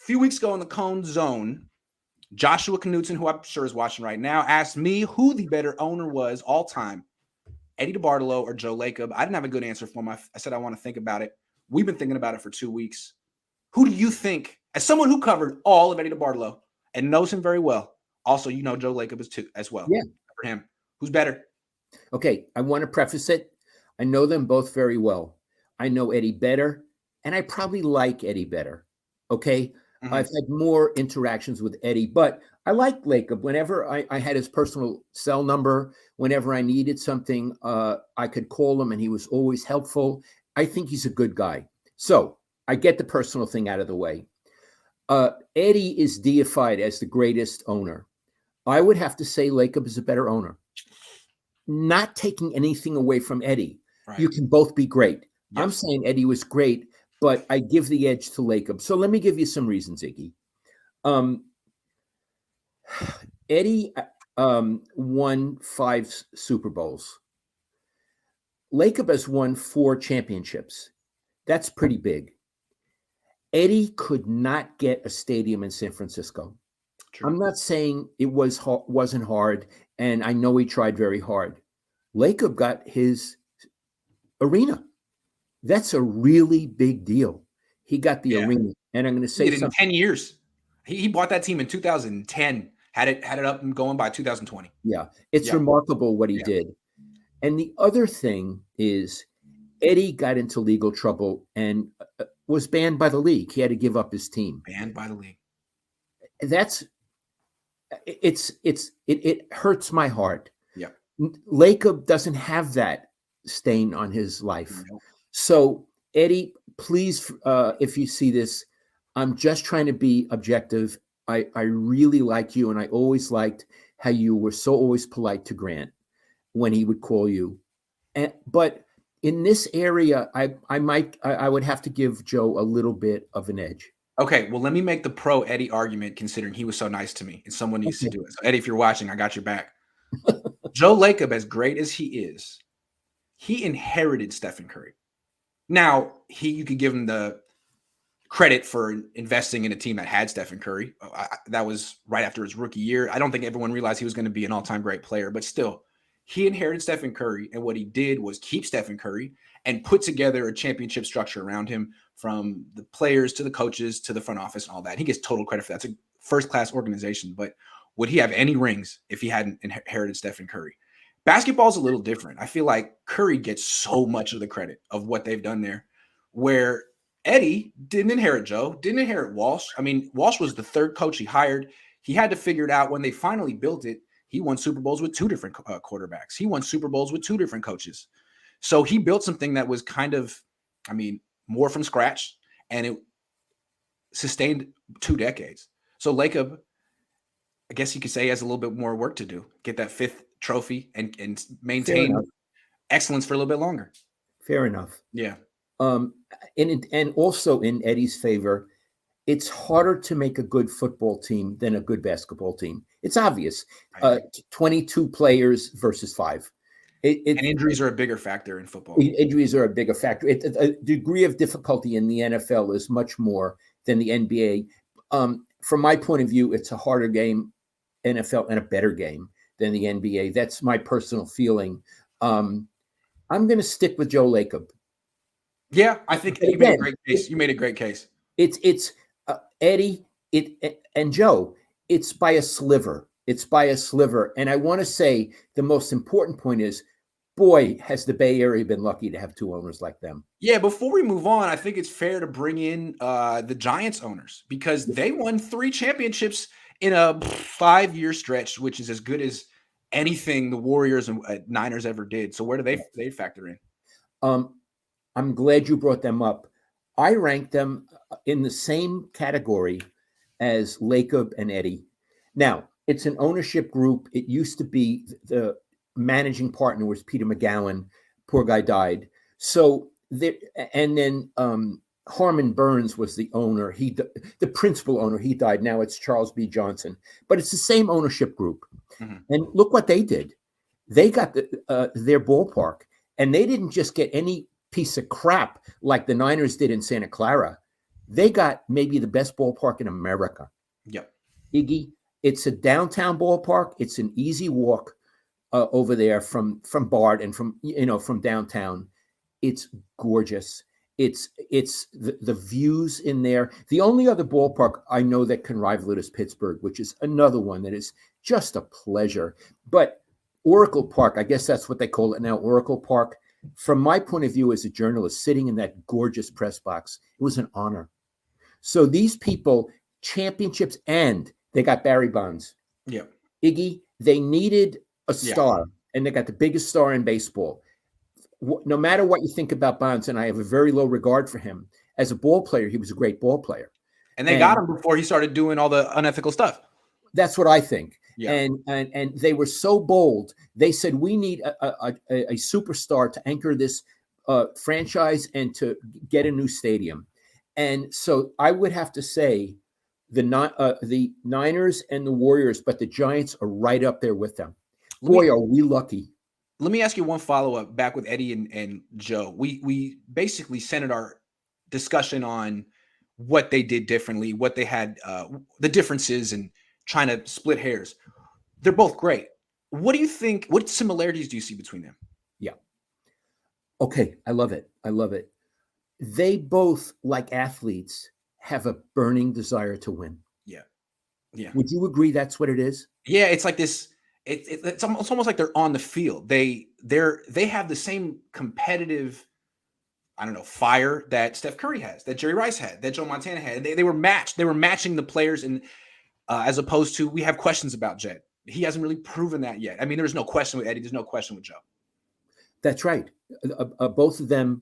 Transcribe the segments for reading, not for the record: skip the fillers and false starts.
few weeks ago in the Cohn Zone, Joshua Knutson, who I'm sure is watching right now, asked me who the better owner was all time, Eddie DeBartolo or Joe Lacob. I didn't have a good answer for him. I said I want to think about it. We've been thinking about it for 2 weeks. Who do you think, as someone who covered all of Eddie DeBartolo and knows him very well, also you know Joe Lacob as well. Yeah. For him, who's better? Okay, I want to preface it. I know them both very well. I know Eddie better, and I probably like Eddie better. Okay, I've had more interactions with Eddie, but I like Lacob. Whenever I had his personal cell number, whenever I needed something, I could call him, and he was always helpful. I think he's a good guy. So I get the personal thing out of the way. Eddie is deified as the greatest owner. I would have to say Lacob is a better owner. Not taking anything away from Eddie. Right. You can both be great. Yes. I'm saying Eddie was great, but I give the edge to Lacob. So let me give you some reasons, Iggy. Eddie won 5 Super Bowls. Lacob has won 4 championships. That's pretty big. Eddie could not get a stadium in San Francisco. True. I'm not saying it wasn't hard, and I know he tried very hard. Lacob got his arena. That's a really big deal. He got the arena, and I'm going to say in 10 years. He bought that team in 2010. Had it up and going by 2020. Yeah, it's remarkable what he did. And the other thing is, Eddie got into legal trouble and was banned by the league. He had to give up his team. Banned by the league. It hurts my heart. Yeah. Lacob doesn't have that stain on his life. No. So Eddie, please, if you see this, I'm just trying to be objective. I really like you, and I always liked how you were so always polite to Grant when he would call you. But in this area, I would have to give Joe a little bit of an edge. Okay, well, let me make the pro Eddie argument, considering he was so nice to me, and someone needs to do it. So, Eddie, if you're watching, I got your back. Joe Lacob, as great as he is, he inherited Stephen Curry. Now, you could give him the credit for investing in a team that had Stephen Curry. That was right after his rookie year. I don't think everyone realized he was going to be an all-time great player, but still, he inherited Stephen Curry, and what he did was keep Stephen Curry and put together a championship structure around him, from the players to the coaches to the front office and all that. He gets total credit for that. It's a first-class organization, but would he have any rings if he hadn't inherited Stephen Curry? Basketball is a little different. I feel like Curry gets so much of the credit of what they've done there, where Eddie didn't inherit Joe, didn't inherit Walsh. I mean, Walsh was the third coach he hired. He had to figure it out. When they finally built it, he won Super Bowls with 2 different quarterbacks. He won Super Bowls with 2 different coaches. So he built something that was kind of, more from scratch, and it sustained 2 decades. So Lacob, I guess you could say, has a little bit more work to do. Get that 5th trophy and maintain excellence for a little bit longer. Fair enough. Yeah. And also in Eddie's favor, it's harder to make a good football team than a good basketball team. It's obvious. 22 players versus 5. And injuries are a bigger factor in football. Injuries are a bigger factor. A degree of difficulty in the NFL is much more than the NBA. From my point of view, it's a harder game, NFL, and a better game than the NBA. That's my personal feeling. I'm going to stick with Joe Lacob. Yeah, I think you made a great case. You made a great case. It's Eddie and Joe. It's by a sliver. It's by a sliver. And I want to say the most important point is, boy, has the Bay Area been lucky to have 2 owners like them. Yeah, before we move on, I think it's fair to bring in the Giants owners, because they won 3 championships in a 5-year stretch, which is as good as anything the Warriors and Niners ever did. So where do they factor in? I'm glad you brought them up. I rank them in the same category as Lacob and Eddie. Now, it's an ownership group. It used to be the managing partner was Peter McGowan. Poor guy died. So there, and then Harmon Burns was the owner. The principal owner. He died. Now it's Charles B. Johnson. But it's the same ownership group. Mm-hmm. And look what they did. They got their ballpark, and they didn't just get any piece of crap like the Niners did in Santa Clara. They got maybe the best ballpark in America. Yep. Iggy, it's a downtown ballpark. It's an easy walk over there from Bard and from downtown. It's gorgeous. It's the views in there. The only other ballpark I know that can rival it is Pittsburgh, which is another one that is just a pleasure. But Oracle Park, I guess that's what they call it now, Oracle Park. From my point of view as a journalist, sitting in that gorgeous press box, it was an honor. So these people, championships, and they got Barry Bonds. Yeah. Iggy, they needed a star, and they got the biggest star in baseball. No matter what you think about Bonds, and I have a very low regard for him, as a ball player, he was a great ball player. And they got him before he started doing all the unethical stuff. That's what I think. Yeah. And they were so bold. They said, we need a superstar to anchor this franchise and to get a new stadium. And so I would have to say the Niners and the Warriors, but the Giants are right up there with them. Boy, are we lucky. Let me ask you one follow-up back with Eddie and Joe. We basically centered our discussion on what they did differently, what they had, the differences, and trying to split hairs. They're both great. What do you think? What similarities do you see between them? Yeah. Okay. I love it. They both, like athletes, have a burning desire to win. Yeah. Yeah. Would you agree that's what it is? Yeah. It's like this. It's almost like they're on the field. They have the same competitive, I don't know, fire that Steph Curry has, that Jerry Rice had, that Joe Montana had. They were matched. They were matching the players, and as opposed to, we have questions about Jed. He hasn't really proven that yet. I mean, there's no question with Eddie. There's no question with Joe. That's right. Both of them.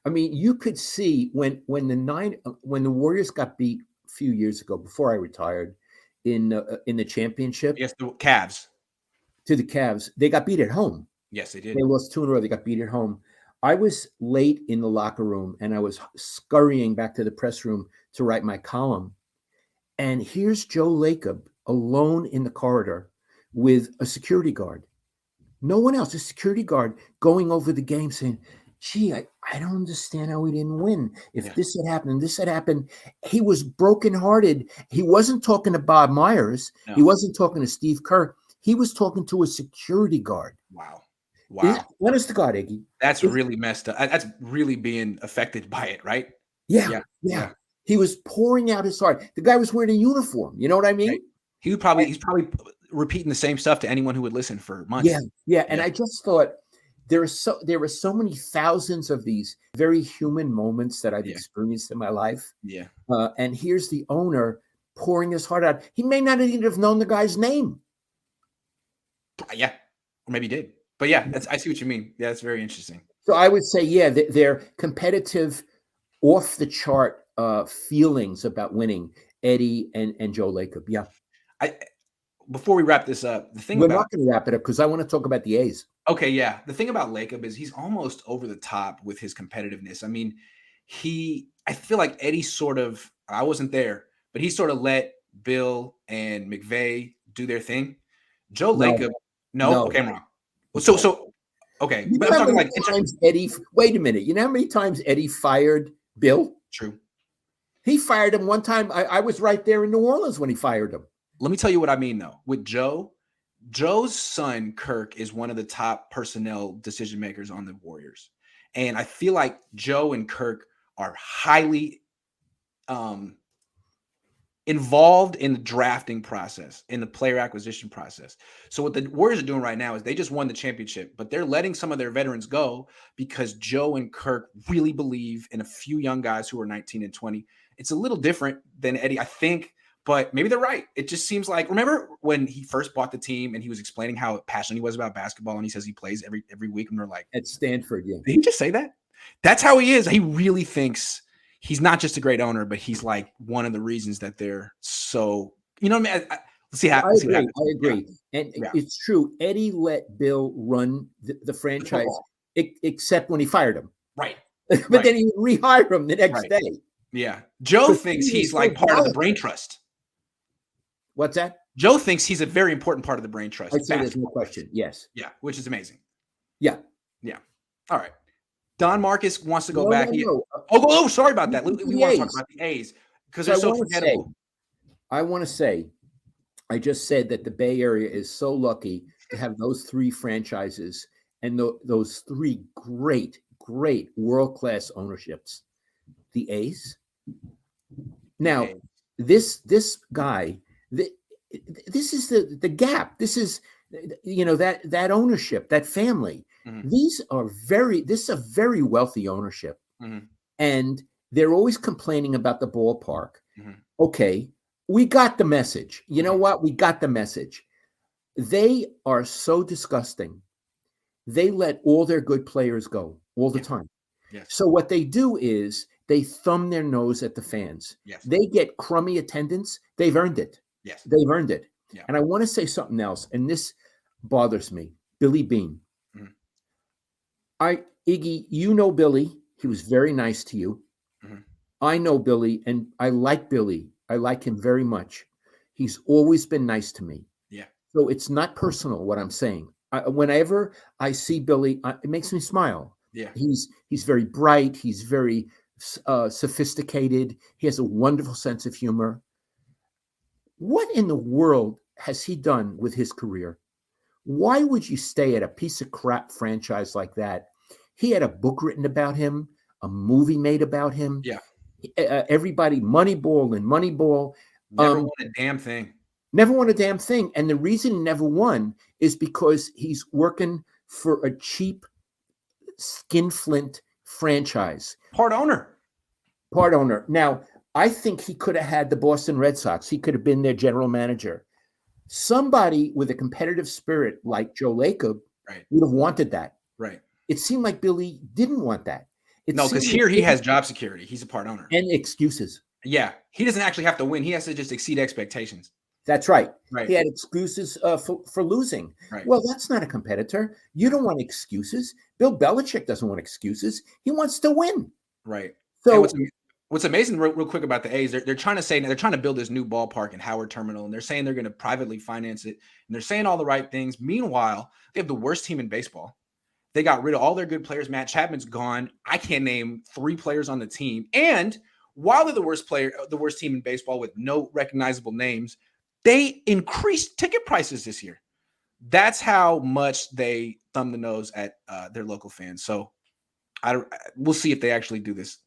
I mean, you could see when the Warriors got beat a few years ago before I retired in the championship. Yes, the Cavs. To the Cavs, they got beat at home. Yes, they did. They lost 2 in a row. They got beat at home. I was late in the locker room, and I was scurrying back to the press room to write my column. And here's Joe Lacob alone in the corridor with a security guard. No one else, a security guard going over the game saying, gee, I don't understand how we didn't win. If this had happened and this had happened, he was brokenhearted. He wasn't talking to Bob Myers. No. He wasn't talking to Steve Kerr. He was talking to a security guard. Wow. Honest to God, Iggy. That's really messed up. That's really being affected by it, right? Yeah. He was pouring out his heart. The guy was wearing a uniform. You know what I mean? Right. He's probably repeating the same stuff to anyone who would listen for months. Yeah. And I just thought there were so many thousands of these very human moments that I've experienced in my life. Yeah. And here's the owner pouring his heart out. He may not even have known the guy's name. Yeah. Or maybe he did. But yeah, I see what you mean. Yeah, it's very interesting. So I would say, they're competitive, off the chart feelings about winning, Eddie and Joe Lacob. Yeah. Before we wrap this up, we're not going to wrap it up because I want to talk about the A's. Okay, yeah. The thing about Lacob is he's almost over the top with his competitiveness. I mean, I feel like Eddie I wasn't there, but he sort of let Bill and McVay do their thing. Joe Lacob, no. Okay, I'm wrong. So okay. But I'm talking like times Eddie. Wait a minute. You know how many times Eddie fired Bill? True. He fired him one time. I was right there in New Orleans when he fired him. Let me tell you what I mean, though. With Joe's son, Kirk, is one of the top personnel decision makers on the Warriors. And I feel like Joe and Kirk are highly involved in the drafting process, in the player acquisition process. So what the Warriors are doing right now is they just won the championship, but they're letting some of their veterans go because Joe and Kirk really believe in a few young guys who are 19 and 20. It's a little different than Eddie, I think, but maybe they're right. It just seems like, remember when he first bought the team and he was explaining how passionate he was about basketball, and he says he plays every week, and we're like, at Stanford, yeah. Did he just say that? That's how he is. He really thinks he's not just a great owner, but he's like one of the reasons that they're so, you know what I mean? Let's see how. I agree. Yeah. And it's true. Eddie let Bill run the franchise, except when he fired him. Right. But then he would rehire him the next day. Yeah. Joe thinks he's like part of the brain trust. What's that? Joe thinks he's a very important part of the brain trust. I'd say there's no question. Yes. Yeah. Which is amazing. Yeah. Yeah. All right. Don Marcus wants to go back. No. Sorry about that. Listen to We the want to talk A's. about the A's because So they're so forgettable. I want to say, I just said that the Bay Area is so lucky to have those three franchises and those three great, great world-class ownerships. The A's. Now, A's. this guy, this is the gap. This is that ownership, that family. Mhm. This is a very wealthy ownership, Mhm. and they're always complaining about the ballpark. Mhm. Okay, we got the message. You know Mhm. what? We got the message. They are so disgusting. They let all their good players go all the Yeah. time. Yes. So what they do is they thumb their nose at the fans. Yes. They get crummy attendance. They've earned it. Yes. They've earned it. Yeah. And I want to say something else, and this bothers me. Billy Bean. Mhm. Iggy, you know Billy. He was very nice to you. Mhm. I know Billy, and I like Billy. I like him very much. He's always been nice to me. Yeah. So it's not personal what I'm saying. Whenever I see Billy, it makes me smile. Yeah. He's very bright. He's very sophisticated. He has a wonderful sense of humor. What in the world has he done with his career? Why would you stay at a piece of crap franchise like that? He had a book written about him, a movie made about him. Yeah. Everybody, Moneyball. Never won a damn thing. Never won a damn thing. And the reason he never won is because he's working for a cheap skinflint franchise. Part owner. Now, I think he could have had the Boston Red Sox. He could have been their general manager. Somebody with a competitive spirit like Joe Lacob would have wanted that. Right. It seemed like Billy didn't want that. No, because here he has job security. He's a part owner. And excuses. Yeah. He doesn't actually have to win. He has to just exceed expectations. That's right. Right. He had excuses for losing. Right. Well, that's not a competitor. You don't want excuses. Bill Belichick doesn't want excuses. He wants to win. Right. So what's amazing, real quick about the A's, they're trying to build this new ballpark in Howard Terminal, and they're saying they're going to privately finance it, and they're saying all the right things. Meanwhile, they have the worst team in baseball. They got rid of all their good players. Matt Chapman's gone. I can't name 3 players on the team. And while they're the worst team in baseball with no recognizable names, they increased ticket prices this year. That's how much they thumb the nose at their local fans. So we'll see if they actually do this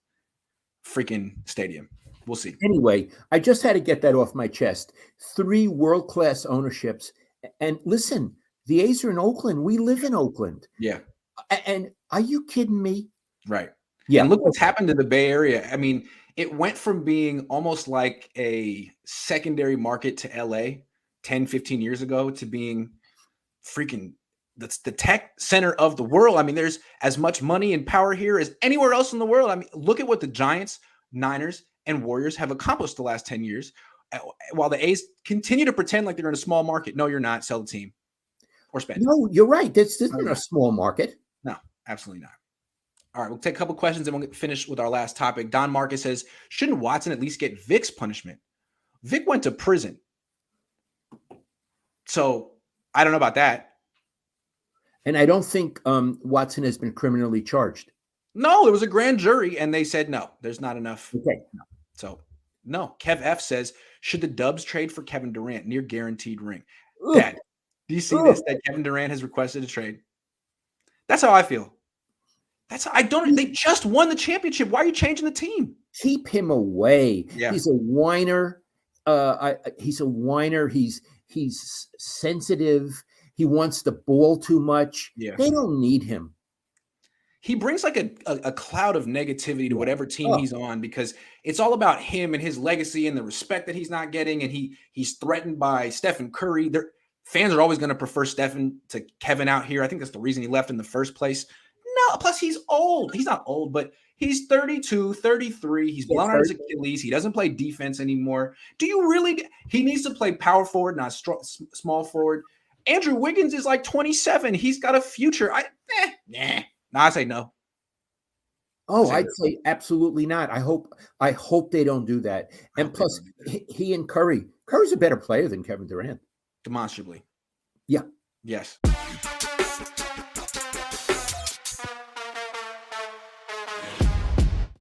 freaking stadium. We'll see. Anyway, I just had to get that off my chest. 3 world-class ownerships. And listen, the A's are in Oakland. We live in Oakland. Yeah. And are you kidding me? Right. Yeah. And look what's happened to the Bay Area. I mean, it went from being almost like a secondary market to LA 10, 15 years ago to being freaking that's the tech center of the world. I mean, there's as much money and power here as anywhere else in the world. I mean, look at what the Giants, Niners, and Warriors have accomplished the last 10 years, while the A's continue to pretend like they're in a small market. No, you're not. Sell the team or spend. No, you're right. This isn't a small market. No, absolutely not. All right, we'll take a couple questions and we'll finish with our last topic. Don Marcus says, shouldn't Watson at least get Vic's punishment? Vic went to prison. So I don't know about that. And I don't think Watson has been criminally charged. No, there was a grand jury and they said, no, there's not enough. Okay. No. So no. Kev F says, should the Dubs trade for Kevin Durant near guaranteed ring? Dad, do you see this? That Kevin Durant has requested a trade. That's how I feel. They just won the championship. Why are you changing the team? Keep him away. Yeah. He's a whiner. He's a whiner. He's sensitive. He wants the ball too much. Yeah. They don't need him. He brings like a cloud of negativity to whatever team he's on because it's all about him and his legacy and the respect that he's not getting. And he's threatened by Stephen Curry. Fans are always going to prefer Stephen to Kevin out here. I think that's the reason he left in the first place. No, plus he's old. He's not old, but he's 32, 33. He's blown out his Achilles. He doesn't play defense anymore. He needs to play power forward, not small forward. Andrew Wiggins is like 27. He's got a future. I say no. I'd say absolutely not. I hope they don't do that. And plus, he and Curry's a better player than Kevin Durant. Demonstrably. Yeah. Yes.